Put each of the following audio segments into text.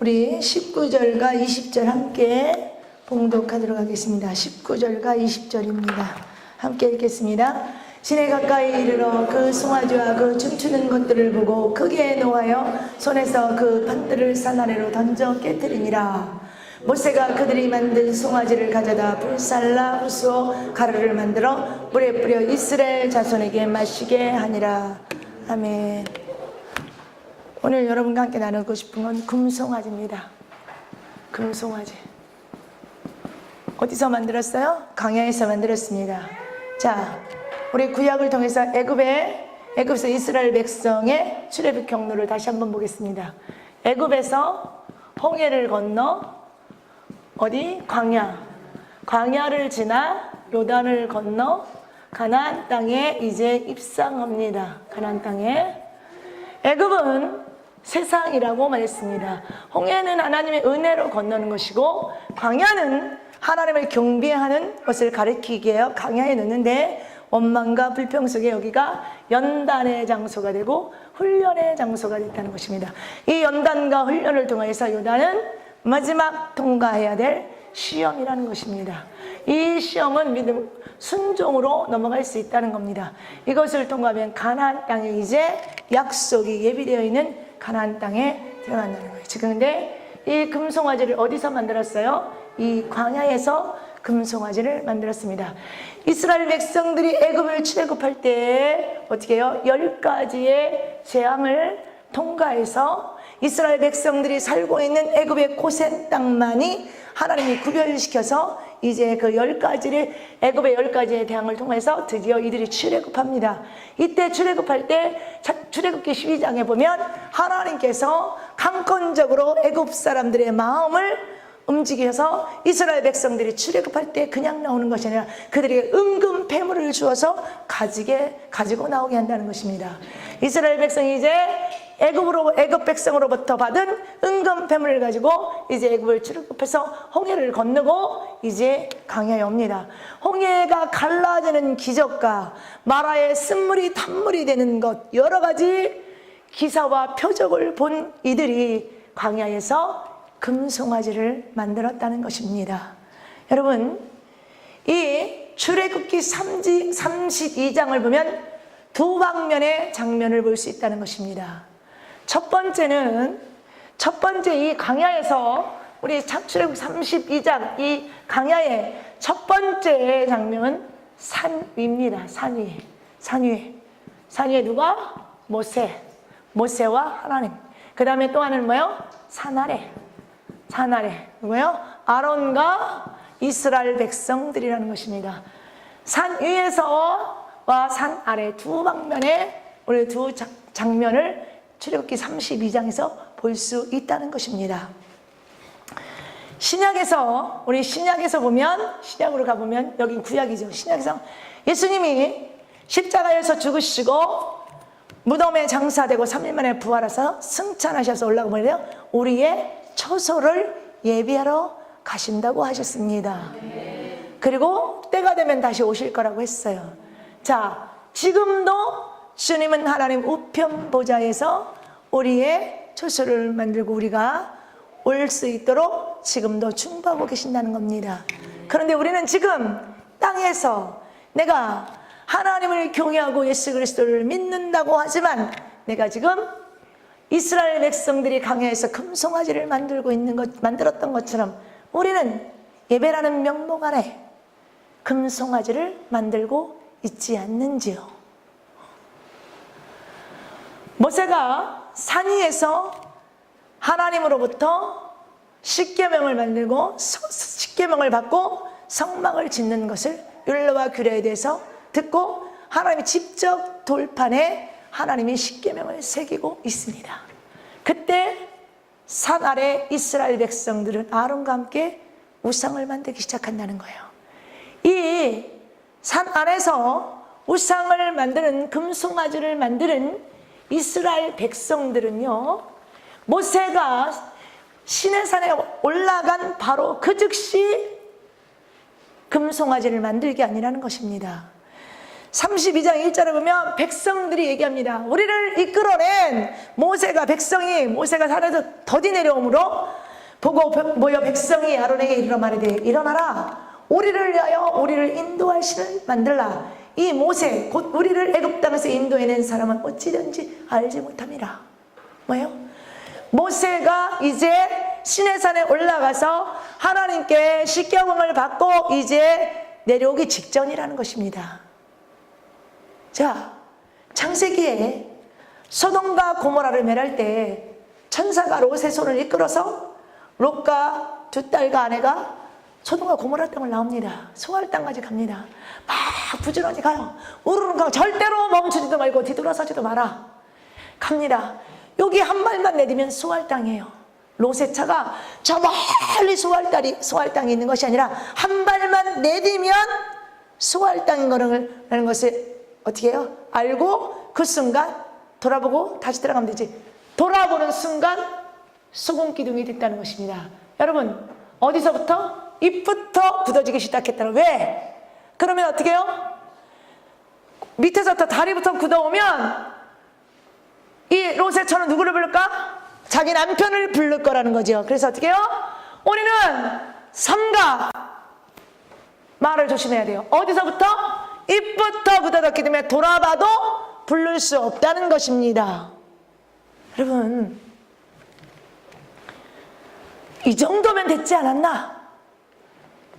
우리 19절과 20절 함께 봉독하도록 하겠습니다. 19절과 20절입니다. 함께 읽겠습니다. 시내 가까이 이르러 그 송아지와 그 춤추는 것들을 보고 크게 노하여 손에서 그 판들을 산 아래로 던져 깨뜨리니라. 모세가 그들이 만든 송아지를 가져다 불살라 부수어 가루를 만들어 물에 뿌려 이스라엘 자손에게 마시게 하니라. 아멘. 오늘 여러분과 함께 나누고 싶은 건 금송아지입니다. 금송아지. 어디서 만들었어요? 광야에서 만들었습니다. 자, 우리 구약을 통해서 애굽에서 이스라엘 백성의 출애굽 경로를 다시 한번 보겠습니다. 애굽에서 홍해를 건너 어디? 광야를 지나 요단을 건너 가나안 땅에 이제 입성합니다. 가나안 땅에. 애굽은 세상이라고 말했습니다. 홍해는 하나님의 은혜로 건너는 것이고 광야는 하나님을 경배하는 것을 가리키기 위해 광야에 넣는데 원망과 불평 속에 여기가 연단의 장소가 되고 훈련의 장소가 됐다는 것입니다. 이 연단과 훈련을 통해서 요단은 마지막 통과해야 될 시험이라는 것입니다. 이 시험은 믿음, 순종으로 넘어갈 수 있다는 겁니다. 이것을 통과하면 가나안 땅에 이제 약속이 예비되어 있는 가나안 땅에 들어간다는 거예요. 지금 근데 이 금송아지를 어디서 만들었어요? 이 광야에서 금송아지를 만들었습니다. 이스라엘 백성들이 애굽을 출애굽할 때 어떻게 해요? 10가지의 재앙을 통과해서 이스라엘 백성들이 살고 있는 애굽의 고센 땅만이 하나님이 구별시켜서 이제 그 10가지를 애굽의 10가지의 대항을 통해서 드디어 이들이 출애굽합니다. 이때 출애굽할 때 출애굽기 12장에 보면 하나님께서 강권적으로 애굽 사람들의 마음을 움직여서 이스라엘 백성들이 출애굽할 때 그냥 나오는 것이 아니라 그들에게 은금 패물을 주어서 가지고 나오게 한다는 것입니다. 이스라엘 백성이 이제 애굽 백성으로부터 받은 은금 패물을 가지고 이제 애굽을 출애굽해서 홍해를 건너고 이제 광야에 옵니다. 홍해가 갈라지는 기적과 마라의 쓴물이 단물이 되는 것, 여러 가지 기사와 표적을 본 이들이 광야에서 금송아지를 만들었다는 것입니다. 여러분, 이 출애굽기 32장을 보면 두 방면의 장면을 볼 수 있다는 것입니다. 첫 번째 이 광야에서 우리 출애굽 32장 이 광야의 첫 번째 장면은 산 위입니다. 산 위에 누가? 모세와 하나님. 그 다음에 또 하나는 뭐예요? 산 아래 누구예요? 아론과 이스라엘 백성들이라는 것입니다. 산 위에서와 산 아래 두 방면에 우리 두 장면을 출애굽기 32장에서 볼 수 있다는 것입니다. 신약에서 보면, 신약으로 가보면 여긴 구약이죠. 신약에서 예수님이 십자가에서 죽으시고 무덤에 장사되고 3일 만에 부활하셔서 승천하셔서 올라가 버려요. 우리의 처소를 예비하러 가신다고 하셨습니다. 그리고 때가 되면 다시 오실 거라고 했어요. 자, 지금도 주님은 하나님 우편 보좌에서 우리의 처소를 만들고 우리가 올 수 있도록 지금도 충고하고 계신다는 겁니다. 그런데 우리는 지금 땅에서 내가 하나님을 경외하고 예수 그리스도를 믿는다고 하지만 내가 지금 이스라엘 백성들이 광야에서 금송아지를 만들었던 것처럼 우리는 예배라는 명목 아래 금송아지를 만들고 있지 않는지요? 모세가 산 위에서 하나님으로부터 십계명을 만들고 십계명을 받고 성막을 짓는 것을 율례와 규례에 대해서 듣고 하나님이 직접 돌판에 하나님이 십계명을 새기고 있습니다. 그때 산 아래 이스라엘 백성들은 아론과 함께 우상을 만들기 시작한다는 거예요. 이 산 안에서 우상을 만드는 금송아지를 만드는 이스라엘 백성들은요, 모세가 시내산에 올라간 바로 그 즉시 금송아지를 만들게 아니라는 것입니다. 32장 1절에 보면 백성들이 얘기합니다. 우리를 이끌어낸 모세가 산에서 더디 내려오므로 보고 모여 백성이 아론에게 이르러 말하되 일어나라. 우리를 위하여 우리를 인도할 신을 만들라. 이 모세 곧 우리를 애굽 땅에서 인도해낸 사람은 어찌된지 알지 못함이라. 뭐예요? 모세가 이제 시내산에 올라가서 하나님께 십계명을 받고 이제 내려오기 직전이라는 것입니다. 자, 창세기에 소돔과 고모라를 멸할 때 천사가 롯의 손을 이끌어서 롯과 두 딸과 아내가 소돔과 고모라 땅을 나옵니다. 수알 땅까지 갑니다. 막 부지런히 가요. 우르르 가고 절대로 멈추지도 말고 뒤돌아서지도 마라. 갑니다. 여기 한 발만 내디면 수알 땅이에요. 롯의 차가 저 멀리 수알 땅이 있는 것이 아니라 한 발만 내디면 수알 땅인 거라는 것을 어떻게 해요? 알고 그 순간 돌아보고 다시 들어가면 되지. 돌아보는 순간 소금 기둥이 됐다는 것입니다. 여러분, 어디서부터? 입부터 굳어지기 시작했다는. 왜? 그러면 어떻게 해요? 밑에서부터 다리부터 굳어오면 이 롯의 처는 누구를 부를까? 자기 남편을 부를 거라는 거죠. 그래서 어떻게 해요? 우리는 삼가 말을 조심해야 돼요. 어디서부터? 입부터 굳어졌기 때문에 돌아봐도 부를 수 없다는 것입니다. 여러분, 이 정도면 됐지 않았나?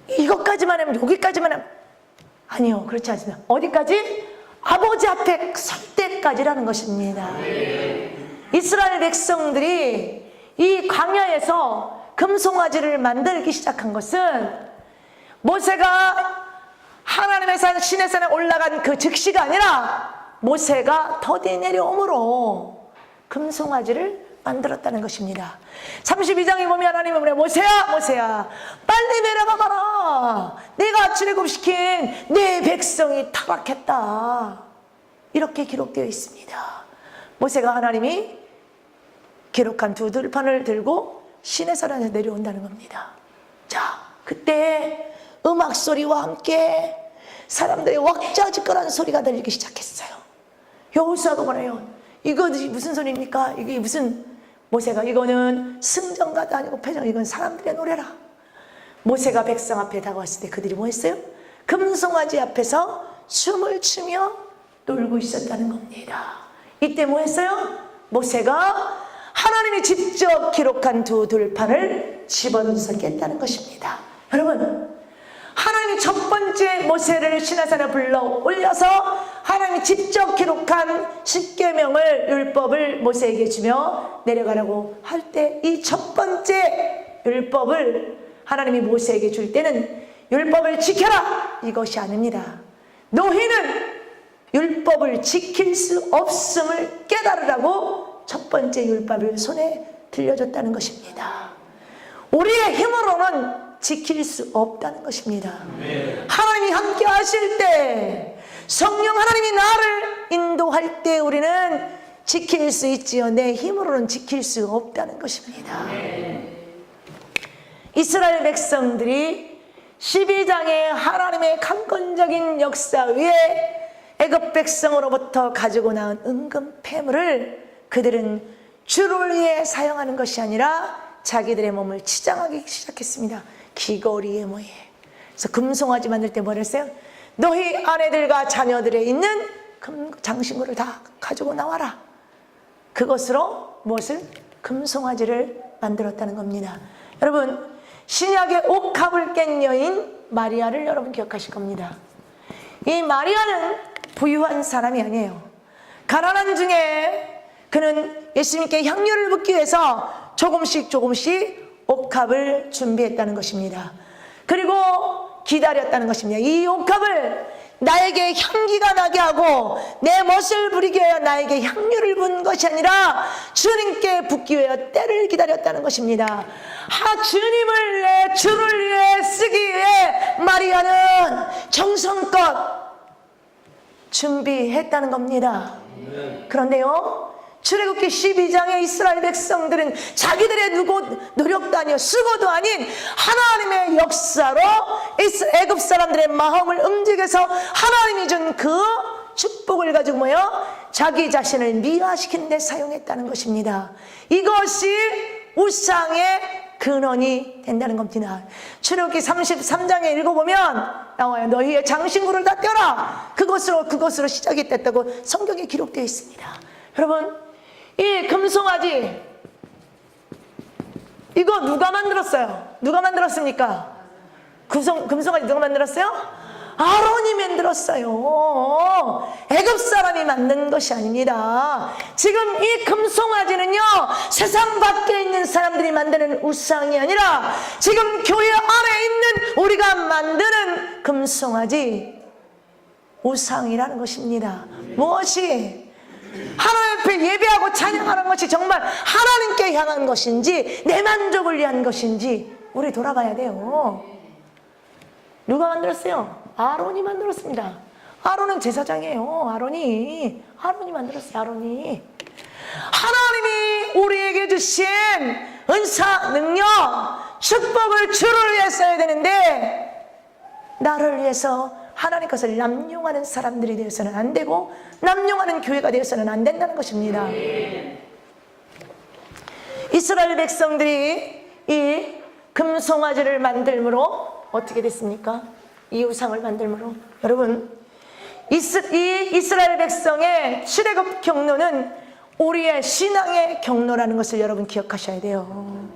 이것까지만 하면, 여기까지만 하면, 아니요, 그렇지 않습니다. 어디까지? 아버지 앞에 설 때까지라는 것입니다. 이스라엘 백성들이 이 광야에서 금송아지를 만들기 시작한 것은 모세가 하나님의 산 시내산에 올라간 그 즉시가 아니라 모세가 더디 내려옴으로 금송아지를 만들었다는 것입니다. 32장에 보면 하나님이 그래, 모세야 빨리 내려가 봐라. 내가 출애굽시킨 내 백성이 타락했다. 이렇게 기록되어 있습니다. 모세가 하나님이 기록한 두 들판을 들고 시내산에서 내려온다는 겁니다. 자, 그때 음악 소리와 함께 사람들의 왁자지껄한 소리가 들리기 시작했어요. 여호수아가 뭐래요? 이거 무슨 소리입니까? 이게 무슨, 모세가 이거는 승전가도 아니고 패전, 이건 사람들의 노래라. 모세가 백성 앞에 다가왔을 때 그들이 뭐 했어요? 금송아지 앞에서 춤을 추며 놀고 있었다는 겁니다. 이때 뭐 했어요? 모세가 하나님이 직접 기록한 두 들판을 집어넣어서 깼다는 것입니다. 여러분, 하나님이 첫 번째 모세를 시내산에 불러 올려서 하나님이 직접 기록한 십계명을, 율법을 모세에게 주며 내려가라고 할 때 이 첫 번째 율법을 하나님이 모세에게 줄 때는 율법을 지켜라, 이것이 아닙니다. 너희는 율법을 지킬 수 없음을 깨달으라고 첫 번째 율법을 손에 들려줬다는 것입니다. 우리의 힘으로는 지킬 수 없다는 것입니다. 하나님이 함께 하실 때, 성령 하나님이 나를 인도할 때 우리는 지킬 수 있지요. 내 힘으로는 지킬 수 없다는 것입니다. 이스라엘 백성들이 12장의 하나님의 강권적인 역사 위에 애굽 백성으로부터 가지고 나온 은금 폐물을 그들은 주를 위해 사용하는 것이 아니라 자기들의 몸을 치장하기 시작했습니다. 귀걸이에 뭐에. 그래서 금송아지 만들 때 뭐를 했어요? 너희 아내들과 자녀들에 있는 장신구를 다 가지고 나와라. 그것으로 무엇을? 금송아지를 만들었다는 겁니다. 여러분, 신약의 옥합을 깬 여인 마리아를 여러분 기억하실 겁니다. 이 마리아는 부유한 사람이 아니에요. 가난한 중에 그는 예수님께 향유를 붓기 위해서 조금씩 옥합을 준비했다는 것입니다. 그리고 기다렸다는 것입니다. 이 옥합을 나에게 향기가 나게 하고 내 멋을 부리기 위하여 나에게 향유를 붓는 것이 아니라 주님께 붓기 위하여 때를 기다렸다는 것입니다. 주님을 위해, 주를 위해 쓰기 위해 마리아는 정성껏 준비했다는 겁니다. 그런데요, 출애굽기 12장의 이스라엘 백성들은 자기들의 노력도 아니요 수고도 아닌 하나님의 역사로 애굽 사람들의 마음을 움직여서 하나님이 준 그 축복을 가지고 뭐요? 자기 자신을 미화시키는 데 사용했다는 것입니다. 이것이 우상의 근원이 된다는 겁니다. 출애굽기 33장에 읽어보면 나와요. 너희의 장신구를 다 떼라. 그것으로 시작이 됐다고 성경에 기록되어 있습니다. 여러분, 이 금송아지 이거 누가 만들었어요? 누가 만들었습니까? 금송아지 누가 만들었어요? 아론이 만들었어요. 애굽 사람이 만든 것이 아닙니다. 지금 이 금송아지는요, 세상 밖에 있는 사람들이 만드는 우상이 아니라 지금 교회 안에 있는 우리가 만드는 금송아지 우상이라는 것입니다. 무엇이? 하나님 앞에 예배하고 찬양하는 것이 정말 하나님께 향한 것인지 내 만족을 위한 것인지 우리 돌아봐야 돼요. 누가 만들었어요? 아론이 만들었습니다. 아론은 제사장이에요. 아론이 만들었어요. 아론이. 하나님이 우리에게 주신 은사, 능력, 축복을 주를 위해 써야 되는데 나를 위해서 하나님 것을 남용하는 사람들이 되어서는 안 되고 남용하는 교회가 되어서는 안 된다는 것입니다. 이스라엘 백성들이 이 금송아지를 만들므로 어떻게 됐습니까? 이 우상을 만들므로. 여러분, 이 이스라엘 백성의 출애굽 경로는 우리의 신앙의 경로라는 것을 여러분 기억하셔야 돼요.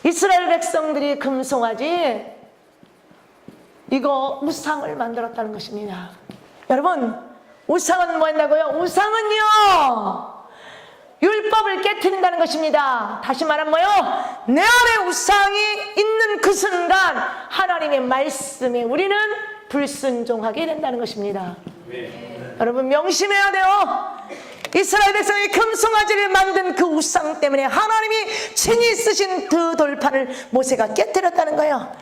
이스라엘 백성들이 금송아지 이거 우상을 만들었다는 것입니다. 여러분, 우상은 뭐 한다고요? 우상은요, 율법을 깨트린다는 것입니다. 다시 말하면 뭐요? 내 안에 우상이 있는 그 순간 하나님의 말씀에 우리는 불순종하게 된다는 것입니다. 여러분, 명심해야 돼요. 이스라엘 백성이 금송아지를 만든 그 우상 때문에 하나님이 친히 쓰신 그 돌판을 모세가 깨뜨렸다는 거예요.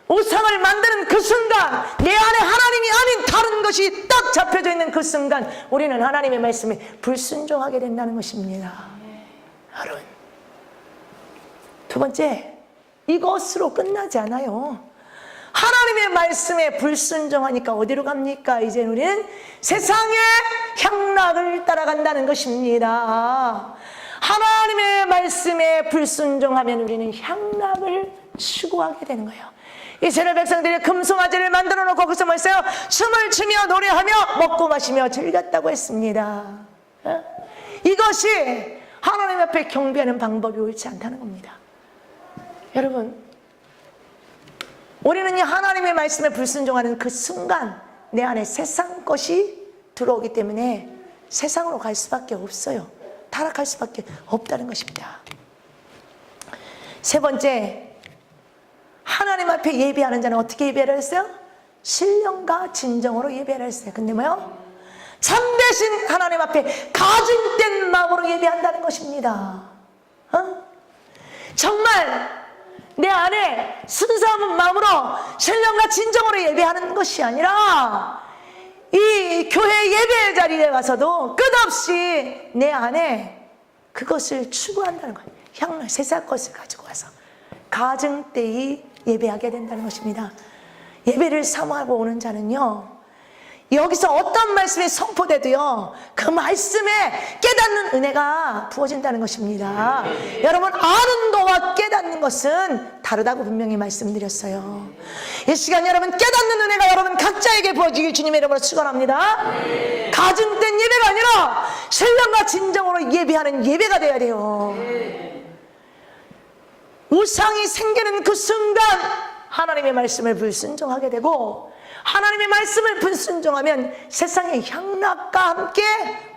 우상을 만드는 그 순간 내 안에 하나님이 아닌 다른 것이 딱 잡혀져 있는 그 순간 우리는 하나님의 말씀에 불순종하게 된다는 것입니다. 여러분, 두 번째, 이것으로 끝나지 않아요. 하나님의 말씀에 불순종하니까 어디로 갑니까? 이제 우리는 세상의 향락을 따라간다는 것입니다. 하나님의 말씀에 불순종하면 우리는 향락을 추구하게 되는 거예요. 이스라엘 백성들이 금송아지를 만들어 놓고 거기서 뭐 했어요? 춤을 추며 노래하며 먹고 마시며 즐겼다고 했습니다. 이것이 하나님 앞에 경배하는 방법이 옳지 않다는 겁니다. 여러분, 우리는 이 하나님의 말씀에 불순종하는 그 순간 내 안에 세상 것이 들어오기 때문에 세상으로 갈 수밖에 없어요. 타락할 수밖에 없다는 것입니다. 세 번째, 하나님 앞에 예배하는 자는 어떻게 예배를 했어요? 신령과 진정으로 예배를 했어요. 근데 뭐요? 참되신 하나님 앞에 가증된 마음으로 예배한다는 것입니다. 정말 내 안에 순수한 마음으로 신령과 진정으로 예배하는 것이 아니라 이 교회 예배 자리에 가서도 끝없이 내 안에 그것을 추구한다는 거예요. 향락, 세상 것을 가지고 와서 가증되이 예배하게 된다는 것입니다. 예배를 사모하고 오는 자는요, 여기서 어떤 말씀이 선포돼도요, 그 말씀에 깨닫는 은혜가 부어진다는 것입니다. 여러분, 아는 것과 깨닫는 것은 다르다고 분명히 말씀드렸어요. 이 시간 여러분, 깨닫는 은혜가 여러분 각자에게 부어지길 주님의 이름으로 축원합니다. 가증된 예배가 아니라 신령과 진정으로 예배하는 예배가 돼야 돼요. 우상이 생기는 그 순간 하나님의 말씀을 불순종하게 되고, 하나님의 말씀을 불순종하면 세상의 향락과 함께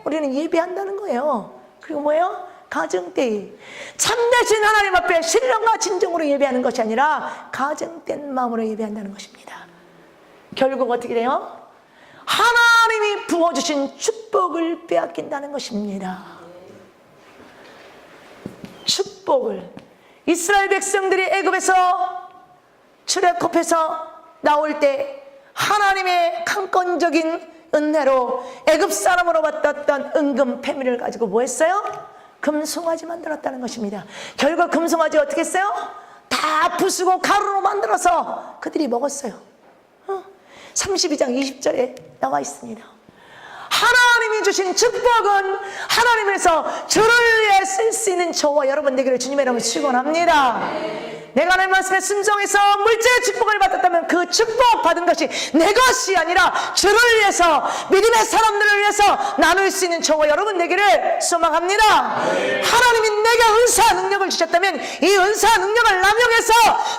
우리는 예배한다는 거예요. 그리고 뭐예요? 가증되이 참되신 하나님 앞에 신령과 진정으로 예배하는 것이 아니라 가증된 마음으로 예배한다는 것입니다. 결국 어떻게 돼요? 하나님이 부어주신 축복을 빼앗긴다는 것입니다. 축복을. 이스라엘 백성들이 애굽에서 출애굽해서 나올 때 하나님의 강권적인 은혜로 애굽 사람으로 받았던 은금 패밀을 가지고 뭐 했어요? 금송아지 만들었다는 것입니다. 결국 금송아지 어떻게 했어요? 다 부수고 가루로 만들어서 그들이 먹었어요. 32장 20절에 나와 있습니다. 하나님이 주신 축복은 하나님에서 주를 위해 쓸 수 있는 저와 여러분 되기를 주님의 이름으로 축원합니다. 내가 하나님 말씀에 순종해서 물질의 축복을 받았다면 그 축복 받은 것이 내 것이 아니라 주를 위해서, 믿음의 사람들을 위해서 나눌 수 있는 저와 여러분 되기를 소망합니다. 하나님이 내게 은사 능력을 주셨다면 이 은사 능력을 남용해서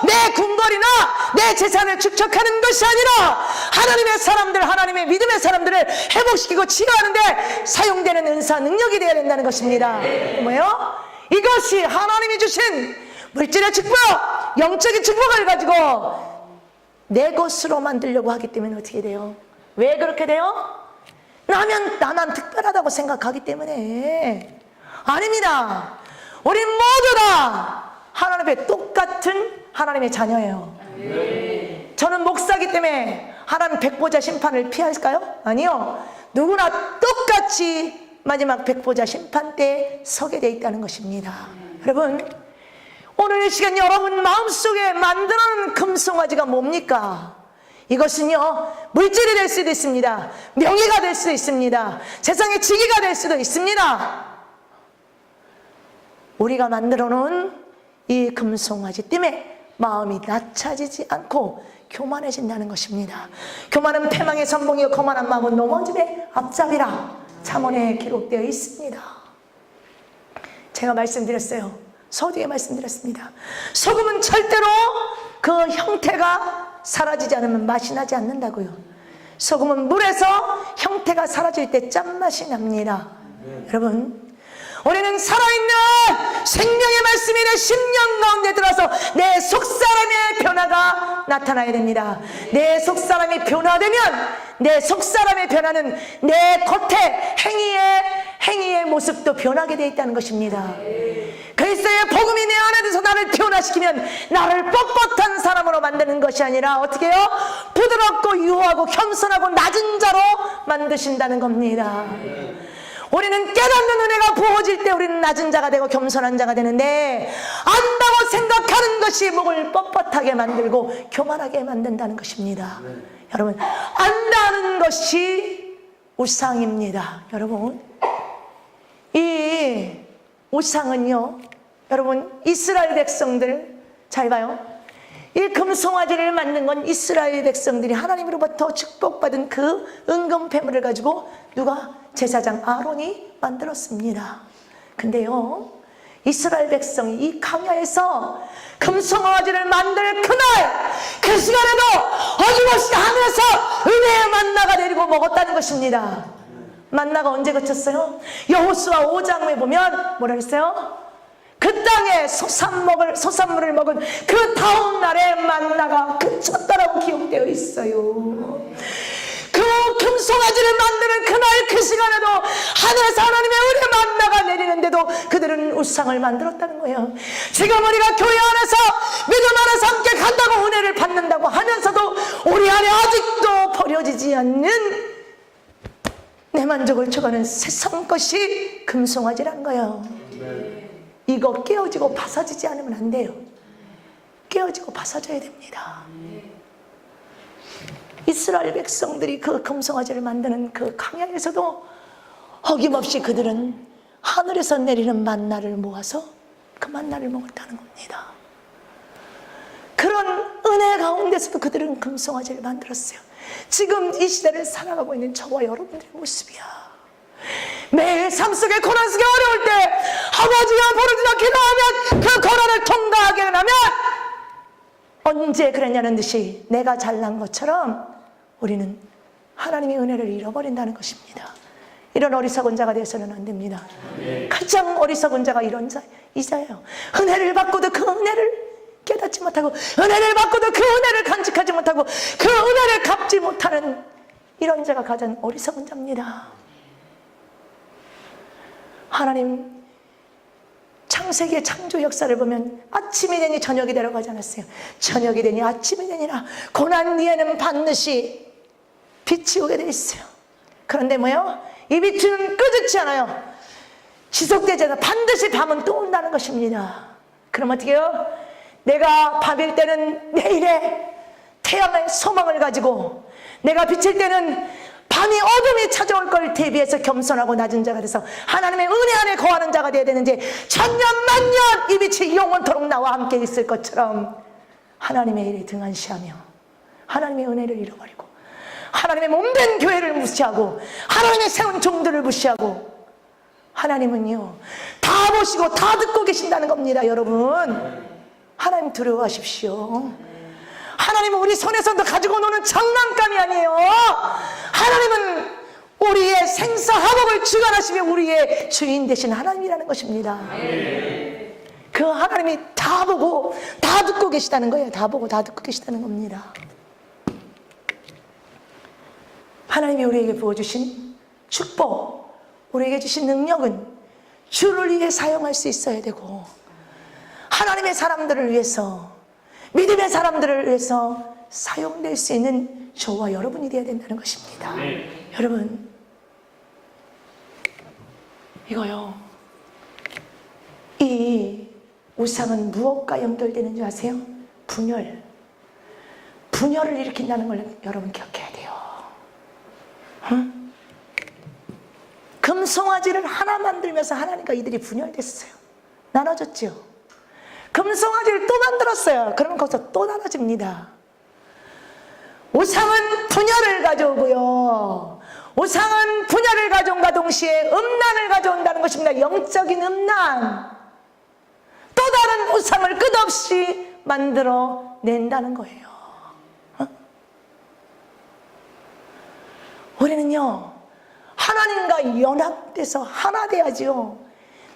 내 궁궐이나 내 재산을 축적하는 것이 아니라 하나님의 사람들, 하나님의 믿음의 사람들을 회복시키고 치료하는데 사용되는 은사 능력이 되어야 된다는 것입니다. 뭐예요? 이것이 하나님이 주신 물질의 축복, 영적인 축복을 가지고 내 것으로 만들려고 하기 때문에 어떻게 돼요? 왜 그렇게 돼요? 나만 특별하다고 생각하기 때문에. 아닙니다. 우리 모두 다 하나님의 똑같은 하나님의 자녀예요. 저는 목사기 때문에 하나님 백보자 심판을 피할까요? 아니요. 누구나 똑같이 마지막 백보자 심판 때 서게 돼 있다는 것입니다. 여러분, 오늘 이 시간 여러분 마음속에 만드는 금송아지가 뭡니까? 이것은요, 물질이 될 수도 있습니다. 명예가 될 수도 있습니다. 세상의 지위가 될 수도 있습니다. 우리가 만들어 놓은 이 금송아지 때문에 마음이 낮춰지지 않고 교만해진다는 것입니다. 교만은 패망의 선봉이요 거만한 마음은 넘어짐의 앞잡이라 잠언에 기록되어 있습니다. 제가 말씀드렸어요. 서두에 말씀드렸습니다. 소금은 절대로 그 형태가 사라지지 않으면 맛이 나지 않는다고요. 소금은 물에서 형태가 사라질 때 짠맛이 납니다. 여러분, 우리는 살아있는 생명의 말씀이 내 심령 가운데 들어서 내 속사람의 변화가 나타나야 됩니다. 내 속사람이 변화되면 내 속사람의 변화는 내 겉에 행위의 모습도 변하게 되어 있다는 것입니다. 그리스도의 복음이 내 안에 들어서 나를 변화시키면 나를 뻣뻣한 사람으로 만드는 것이 아니라 어떻게 해요? 부드럽고 유하고 겸손하고 낮은 자로 만드신다는 겁니다. 우리는 깨닫는 은혜가 부어질 때 우리는 낮은 자가 되고 겸손한 자가 되는데, 안다고 생각하는 것이 목을 뻣뻣하게 만들고 교만하게 만든다는 것입니다. 여러분, 안다는 것이 우상입니다. 여러분, 이 우상은요, 여러분, 이스라엘 백성들 잘 봐요. 이 금송아지를 만든 건 이스라엘 백성들이 하나님으로부터 축복받은 그 은금 패물을 가지고 누가? 제사장 아론이 만들었습니다. 근데요, 이스라엘 백성이 이 광야에서 금송아지를 만들 그날 그 시간에도 어김없이 하늘에서 은혜의 만나가 내리고 먹었다는 것입니다. 만나가 언제 그쳤어요? 여호수아 5장에 보면 뭐라 그랬어요? 그 땅에 소산물을 먹은 그 다음 날에 만나가 그쳤다라고 기록되어 있어요. 그 금송아지를 만드는 그날 그 시간에도 하늘에서 하나님의 은혜 만나가 내리는데도 그들은 우상을 만들었다는 거예요. 지금 우리가 교회 안에서 믿음 안에서 함께 간다고 은혜를 받는다고 하면서도 우리 안에 아직도 버려지지 않는 내 만족을 초과하는 세상 것이 금송아지란 거예요. 이거 깨어지고 바사지지 않으면 안 돼요. 깨어지고 바사져야 됩니다. 이스라엘 백성들이 그 금송아지를 만드는 그 광야에서도 어김없이 그들은 하늘에서 내리는 만나를 모아서 그 만나를 먹었다는 겁니다. 그런 은혜 가운데서도 그들은 금송아지를 만들었어요. 지금 이 시대를 살아가고 있는 저와 여러분들의 모습이야. 매일 삶 속에 고난 속에 어려울 때 아버지가 부르짖어 기도하면 그 고난을 통과하게 되면 언제 그랬냐는 듯이 내가 잘난 것처럼 우리는 하나님의 은혜를 잃어버린다는 것입니다. 이런 어리석은 자가 되어서는 안 됩니다. 가장 어리석은 자가 이자예요. 은혜를 받고도 그 은혜를 깨닫지 못하고, 은혜를 받고도 그 은혜를 간직하지 못하고, 그 은혜를 갚지 못하는 이런 자가 가장 어리석은 자입니다. 하나님 창세기의 창조 역사를 보면 아침이 되니 저녁이 되라고 하지 않았어요? 저녁이 되니 아침이 되니라. 고난 뒤에는 반드시 빛이 오게 돼 있어요. 그런데 뭐요? 이 빛은 끄집지 않아요. 지속되지 않아. 반드시 밤은 또 온다는 것입니다. 그럼 어떻게 해요? 내가 밤일 때는 내일의 태양의 소망을 가지고, 내가 비칠 때는 밤이 어둠이 찾아올 걸 대비해서 겸손하고 낮은 자가 돼서 하나님의 은혜 안에 거하는 자가 되어야 되는지, 천년 만년 이 빛이 영원토록 나와 함께 있을 것처럼 하나님의 일에 등한시하며 하나님의 은혜를 잃어버리고 하나님의 몸된 교회를 무시하고 하나님의 세운 종들을 무시하고, 하나님은요 다 보시고 다 듣고 계신다는 겁니다. 여러분, 하나님 두려워하십시오. 하나님은 우리 손에서도 가지고 노는 장난감이 아니에요. 하나님은 우리의 생사화복을 주관하시며 우리의 주인 되신 하나님이라는 것입니다. 그 하나님이 다 보고 다 듣고 계시다는 거예요. 다 보고 다 듣고 계시다는 겁니다. 하나님이 우리에게 부어주신 축복, 우리에게 주신 능력은 주를 위해 사용할 수 있어야 되고, 하나님의 사람들을 위해서, 믿음의 사람들을 위해서 사용될 수 있는 저와 여러분이 되어야 된다는 것입니다. 여러분, 이거요, 이 우상은 무엇과 연결되는 줄 아세요? 분열을 일으킨다는 걸 여러분 기억해야 돼요. 응? 금송아지를 하나 만들면서 하나님과 이들이 분열됐어요. 나눠졌죠. 금송아지를 또 만들었어요. 그러면 거기서 또 나눠집니다. 우상은 분열을 가져오고요, 우상은 분열을 가져온과 동시에 음란을 가져온다는 것입니다. 영적인 음란, 또 다른 우상을 끝없이 만들어 낸다는 거예요. 우리는요 하나님과 연합돼서 하나 돼야지요.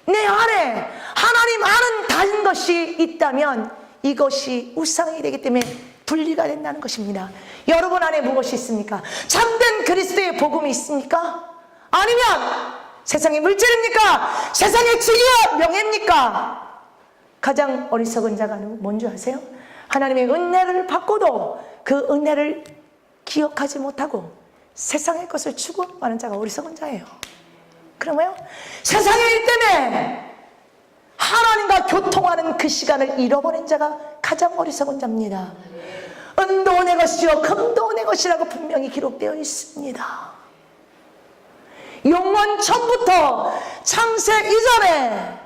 내 안에 하나님 아는 다른 것이 있다면 이것이 우상이 되기 때문에 분리가 된다는 것입니다. 여러분 안에 무엇이 있습니까? 참된 그리스도의 복음이 있습니까? 아니면 세상의 물질입니까? 세상의 지위와 명예입니까? 가장 어리석은 자가 뭔지 아세요? 하나님의 은혜를 받고도 그 은혜를 기억하지 못하고 세상의 것을 추구하는 자가 어리석은 자예요. 그러면요, 세상의 일 때문에 하나님과 교통하는 그 시간을 잃어버린 자가 가장 어리석은 자입니다. 은도 내 것이요 금도 내 것이라고 분명히 기록되어 있습니다. 영원 전부터 창세 이전에,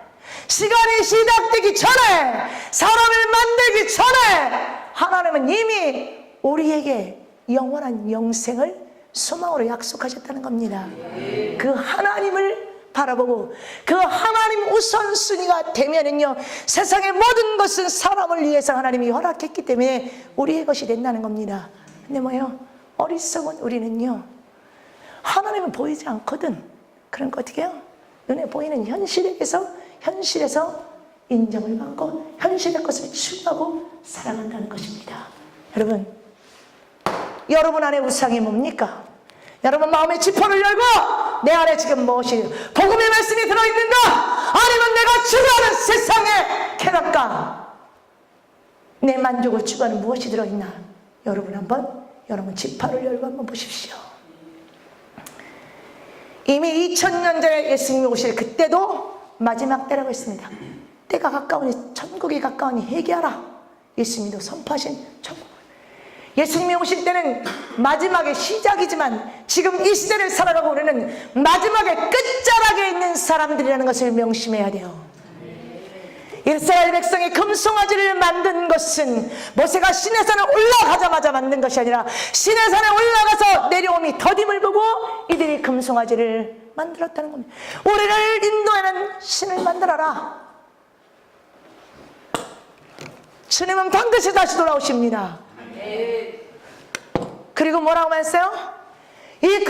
시간이 시작되기 전에, 사람을 만들기 전에 하나님은 이미 우리에게 영원한 영생을 소망으로 약속하셨다는 겁니다. 그 하나님을 바라보고 그 하나님 우선순위가 되면은요, 세상의 모든 것은 사람을 위해서 하나님이 허락했기 때문에 우리의 것이 된다는 겁니다. 근데 뭐요? 어리석은 우리는요, 하나님은 보이지 않거든. 그러니까 어떻게 해요? 눈에 보이는 현실에서 인정을 받고 현실의 것을 추구하고 살아간다는 것입니다. 여러분 안에 우상이 뭡니까? 여러분 마음의 지퍼를 열고 내 안에 지금 무엇이 복음의 말씀이 들어있는가? 아니면 내가 추구하는 세상의 쾌락과 내 만족을 추구하는 무엇이 들어있나? 여러분 지퍼를 열고 한번 보십시오. 이미 2000년 전에 예수님이 오실 그때도 마지막 때라고 했습니다. 때가 가까우니, 천국이 가까우니 회개하라. 예수님도 선포하신 천국. 예수님이 오실 때는 마지막의 시작이지만 지금 이 시대를 살아가고 우리는 마지막의 끝자락에 있는 사람들이라는 것을 명심해야 돼요. 이스라엘 백성이 금송아지를 만든 것은 모세가 시내산에 올라가자마자 만든 것이 아니라 시내산에 올라가서 내려옴이 더딤을 보고 이들이 금송아지를 만들었다는 겁니다. 우리를 인도하는 신을 만들어라. 주님은 반드시 다시 돌아오십니다. 그리고 뭐라고 말했어요? 이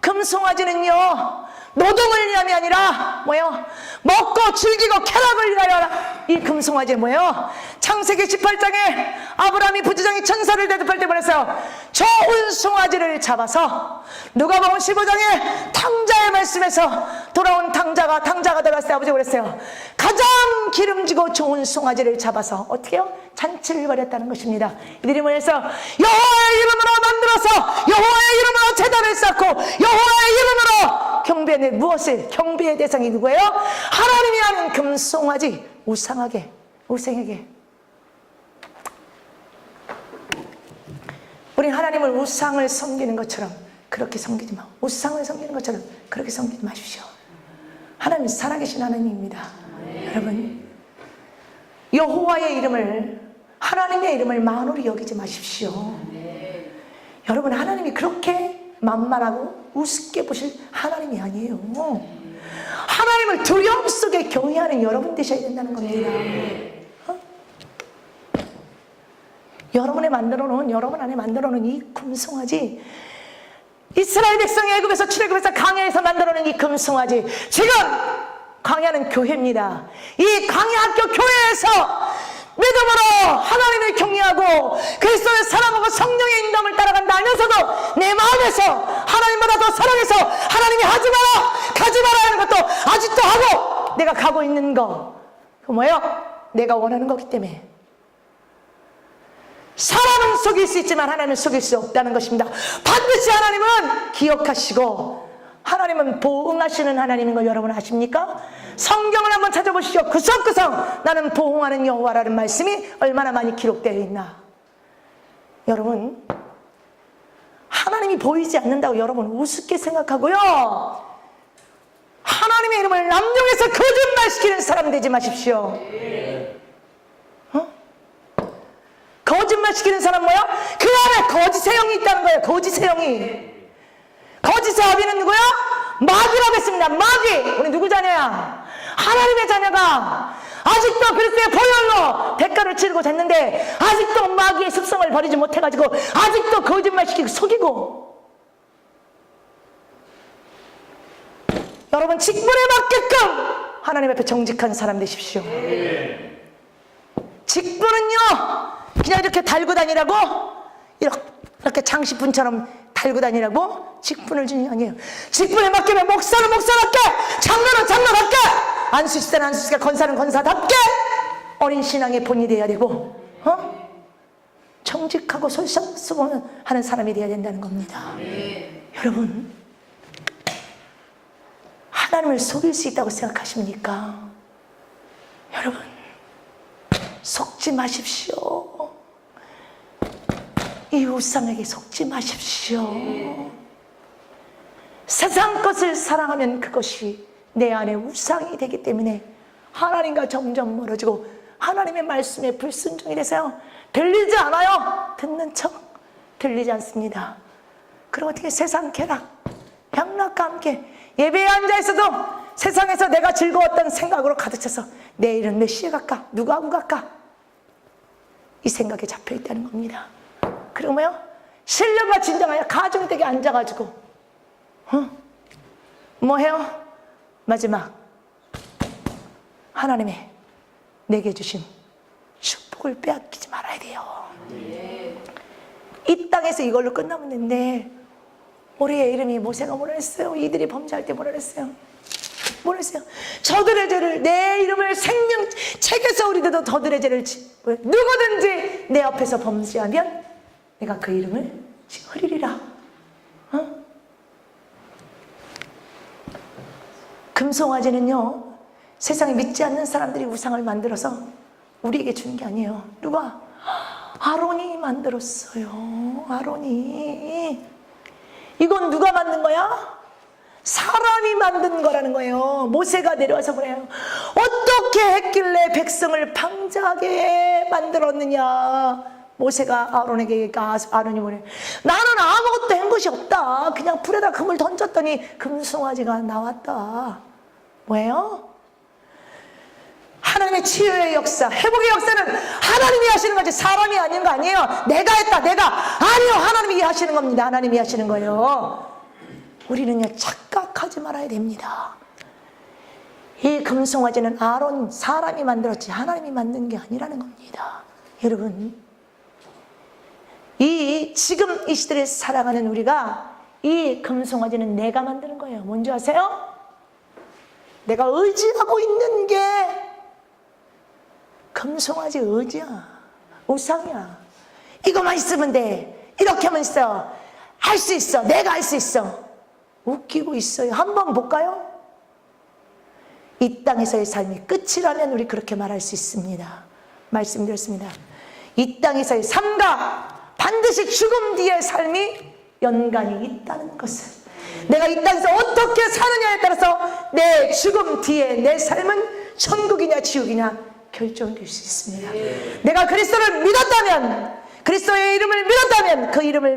금송아지는요 노동을 위함이 아니라 뭐예요? 먹고 즐기고 쾌락을 위하여. 이 금송아지 뭐예요? 창세기 18장에 아브라함이 부지런히 천사를 대접할 때 말했어요. 저 운송아지를 잡아서, 누가복음 15장에 탕자의 말씀에서 돌아온 탕자가 들어갔을 때 아버지가 그랬어요. 가장 기름지고 좋은 송아지를 잡아서 어떻게 해요? 잔치를 벌였다는 것입니다. 이들이 뭐해서 여호와의 이름으로 만들어서 여호와의 이름으로 제단을 쌓고 여호와의 이름으로 경배하는, 무엇을? 경배의 대상이 누구예요? 하나님이 하는 금송아지, 우상에게. 우리 하나님을 우상을 섬기는 것처럼 그렇게 섬기지 마. 우상을 섬기는 것처럼 그렇게 섬기지 마십시오. 하나님 살아계신 하나님입니다. 여러분, 여호와의 이름을, 하나님의 이름을 만홀히 여기지 마십시오. 여러분, 하나님이 그렇게 만만하고 우습게 보실 하나님이 아니에요. 하나님을 두려움 속에 경외하는 여러분 되셔야 된다는 겁니다. 여러분 안에 만들어 놓은 이 금송아지, 이스라엘 백성이 애굽에서 출애굽해서 광야에서 만들어 놓은 이 금송아지, 지금 광야는 교회입니다. 이 광야 학교 교회에서 믿음으로 하나님을 경외하고 그리스도를 사랑하고 성령의 인도함을 따라간다 하면서도 내 마음에서 하나님보다 더 사랑해서 하나님이 하지 마라, 가지 마라 하는 것도 아직도 하고, 내가 가고 있는 거, 그 뭐예요? 내가 원하는 거기 때문에. 사람은 속일 수 있지만 하나님은 속일 수 없다는 것입니다. 반드시 하나님은 기억하시고 하나님은 보응하시는 하나님인 걸 여러분 아십니까? 성경을 한번 찾아보시죠. 구석구석 나는 보응하는 여호와라는 말씀이 얼마나 많이 기록되어 있나. 여러분, 하나님이 보이지 않는다고 여러분 우습게 생각하고요, 하나님의 이름을 남용해서 거짓말시키는 사람 되지 마십시오. 거짓말시키는 사람 뭐야? 그 안에 거짓의 영이 있다는 거예요. 거짓의 영이. 거짓의 아비는 누구야? 마귀라고 했습니다. 마귀. 우리 누구 자녀야? 하나님의 자녀가 아직도 그리스도의 보혈로 대가를 치르고 됐는데 아직도 마귀의 습성을 버리지 못해가지고 아직도 거짓말시키고 속이고. 여러분, 직분에 맞게끔 하나님 앞에 정직한 사람 되십시오. 직분은요 그냥 이렇게 달고 다니라고, 이렇게 장식분처럼 달고 다니라고 직분을 주는 게 아니에요. 직분에 맡기면 목사는 목사답게, 장로는 장로답게, 안수시대는 안수시대, 권사는 권사답게 어린 신앙의 본이 돼야 되고, 정직하고 솔선수범하는 사람이 돼야 된다는 겁니다. 여러분, 하나님을 속일 수 있다고 생각하십니까? 여러분, 속지 마십시오. 이 우상에게 속지 마십시오. 세상 것을 사랑하면 그것이 내 안에 우상이 되기 때문에 하나님과 점점 멀어지고 하나님의 말씀에 불순종이 돼서요, 들리지 않아요. 듣는 척, 들리지 않습니다. 그리고 어떻게 세상 쾌락, 향락과 함께 예배에 앉아있어도 세상에서 내가 즐거웠던 생각으로 가득 차서 내일은 몇 시에 갈까? 누가 하고 갈까? 이 생각에 잡혀있다는 겁니다. 그리고 뭐요? 신령과 진정하여 가정되게 앉아가지고 뭐 해요? 마지막 하나님의 내게 주신 축복을 빼앗기지 말아야 돼요. 이 땅에서 이걸로 끝나면 되는데 우리의 이름이 모세가 뭐라 했어요? 이들이 범죄할 때 뭐라 했어요? 뭐라 했어요? 저들의 죄를, 내 이름을 생명책에서 우리들도 저들의 죄를 누구든지 내 앞에서 범죄하면 내가 그 이름을 흐리리라. 금송아지는요, 세상에 믿지 않는 사람들이 우상을 만들어서 우리에게 주는 게 아니에요. 누가? 아론이 만들었어요. 아론이. 이건 누가 만든 거야? 사람이 만든 거라는 거예요. 모세가 내려와서 그래요. 어떻게 했길래 백성을 방자하게 만들었느냐. 모세가 아론에게, 아론이 뭐래? 나는 아무것도 한 것이 없다. 그냥 불에다 금을 던졌더니 금송아지가 나왔다. 뭐예요? 하나님의 치유의 역사, 회복의 역사는 하나님이 하시는 거지 사람이 아닌 거 아니에요. 내가 했다, 아니요, 하나님이 하시는 겁니다. 하나님이 하시는 거예요. 우리는요, 착각하지 말아야 됩니다. 이 금송아지는 아론, 사람이 만들었지 하나님이 만든 게 아니라는 겁니다. 여러분, 지금 이 시대를 살아가는 우리가 이 금송아지는 내가 만드는 거예요. 뭔지 아세요? 내가 의지하고 있는 게 금송아지 의지야, 우상이야. 이거만 있으면 돼, 이렇게 하면 있어요. 할 수 있어. 내가 할 수 있어. 웃기고 있어요. 한번 볼까요? 이 땅에서의 삶이 끝이라면 우리 그렇게 말할 수 있습니다. 말씀드렸습니다. 이 땅에서의 삶과 반드시 죽음 뒤의 삶이 연관이 있다는 것을, 내가 이 땅에서 어떻게 사느냐에 따라서 내 죽음 뒤에 내 삶은 천국이냐 지옥이냐 결정될 수 있습니다. 내가 그리스도를 믿었다면, 그리스도의 이름을 믿었다면, 그 이름을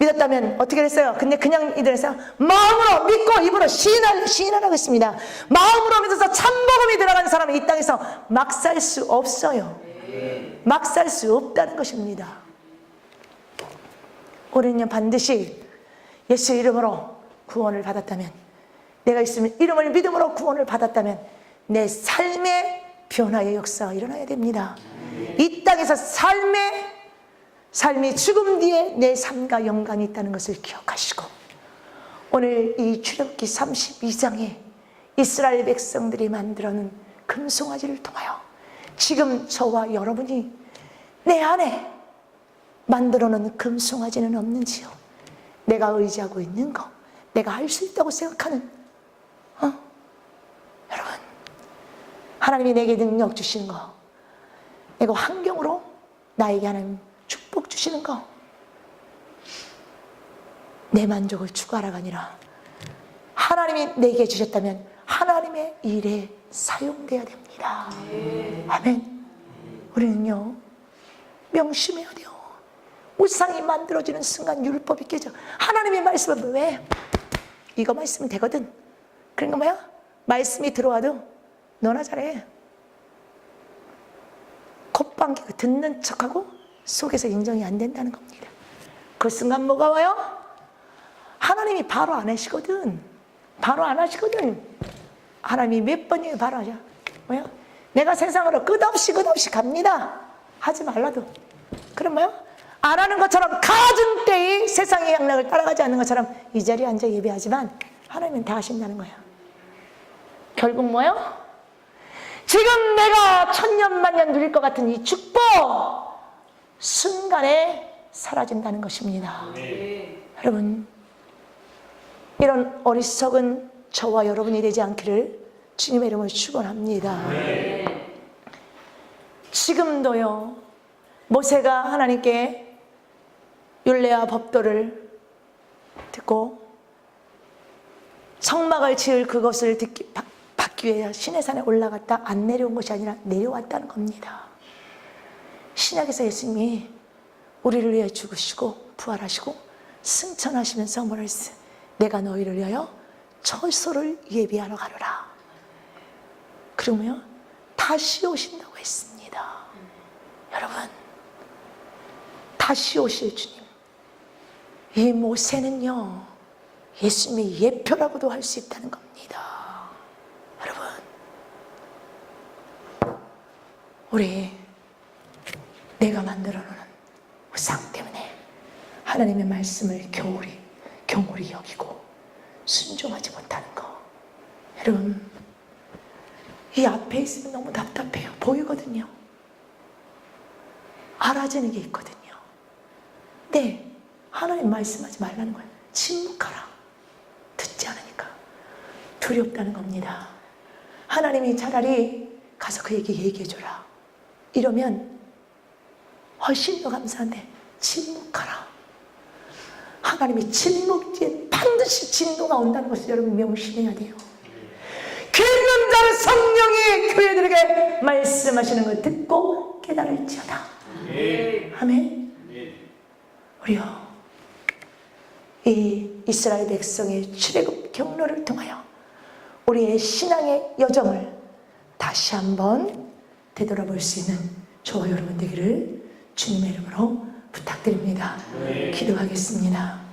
믿었다면 어떻게 됐어요? 근데 그냥 이들에서 마음으로 믿고 입으로 시인하라고 했습니다. 마음으로 믿어서 참복음이 들어가는 사람은 이 땅에서 막 살 수 없어요. 막 살 수 없다는 것입니다. 우리는 반드시 예수 이름으로 구원을 받았다면, 내가 예수 이름을 믿음으로 구원을 받았다면 내 삶의 변화의 역사가 일어나야 됩니다. 이 땅에서 삶이 죽음 뒤에 내 삶과 연관이 있다는 것을 기억하시고, 오늘 이 출애굽기 32장에 이스라엘 백성들이 만들어놓은 금송아지를 통하여 지금 저와 여러분이 내 안에 만들어놓은 금송아지는 없는지요? 내가 의지하고 있는 거, 내가 할 수 있다고 생각하는 여러분, 하나님이 내게 능력 주시는 거, 내가 환경으로 나에게 하는 축복 주시는 거, 내 만족을 추구하라가 아니라 하나님이 내게 주셨다면 하나님의 일에 사용돼야 됩니다. 아멘. 우리는요 명심해야 돼요. 우상이 만들어지는 순간 율법이 깨져. 하나님의 말씀은 왜? 이거 말씀은 되거든. 그러니까 뭐야? 말씀이 들어와도 너나 잘해. 콧방귀가 듣는 척하고 속에서 인정이 안 된다는 겁니다. 그 순간 뭐가 와요? 하나님이 바로 안 하시거든. 바로 안 하시거든. 하나님이 몇 번이에요 바로 하셔? 뭐야? 내가 세상으로 끝없이 갑니다. 하지 말라도. 그럼 뭐야? 안 하는 것처럼 가진 때의 세상의 양락을 따라가지 않는 것처럼 이 자리에 앉아 예배하지만 하나님은 다 하신다는 거야. 결국 뭐예요? 지금 내가 천년만년 누릴 것 같은 이 축복 순간에 사라진다는 것입니다. 여러분, 이런 어리석은 저와 여러분이 되지 않기를 주님의 이름으로 축원합니다. 지금도요, 모세가 하나님께 율례와 법도를 듣고 성막을 지을 그것을 받기 위해 시내산에 올라갔다 안 내려온 것이 아니라 내려왔다는 겁니다. 신약에서 예수님이 우리를 위해 죽으시고 부활하시고 승천하시면서 뭐라 했어요? 내가 너희를 위하여 처소를 예비하러 가노라. 그러면 다시 오신다고 했습니다. 여러분, 다시 오실 주님, 이 모세는요 예수님의 예표라고도 할 수 있다는 겁니다. 여러분, 우리 내가 만들어 놓은 우상 때문에 하나님의 말씀을 경홀히 여기고 순종하지 못하는 거, 여러분, 이 앞에 있으면 너무 답답해요. 보이거든요. 알아지는 게 있거든요. 네, 하나님 말씀하지 말라는 거예요. 침묵하라. 듣지 않으니까 두렵다는 겁니다. 하나님이 차라리 가서 그에게 얘기해줘라 이러면 훨씬 더 감사한데 침묵하라. 하나님이 침묵 뒤에 반드시 진노가 온다는 것을 여러분 명심해야 돼요. 귀 있는 자는 성령이 교회들에게 말씀하시는 걸 듣고 깨달을지어다. 아멘. 우리요, 이 이스라엘 백성의 출애굽 경로를 통하여 우리의 신앙의 여정을 다시 한번 되돌아볼 수 있는 저와 여러분 되기를 주님의 이름으로 부탁드립니다. 기도하겠습니다.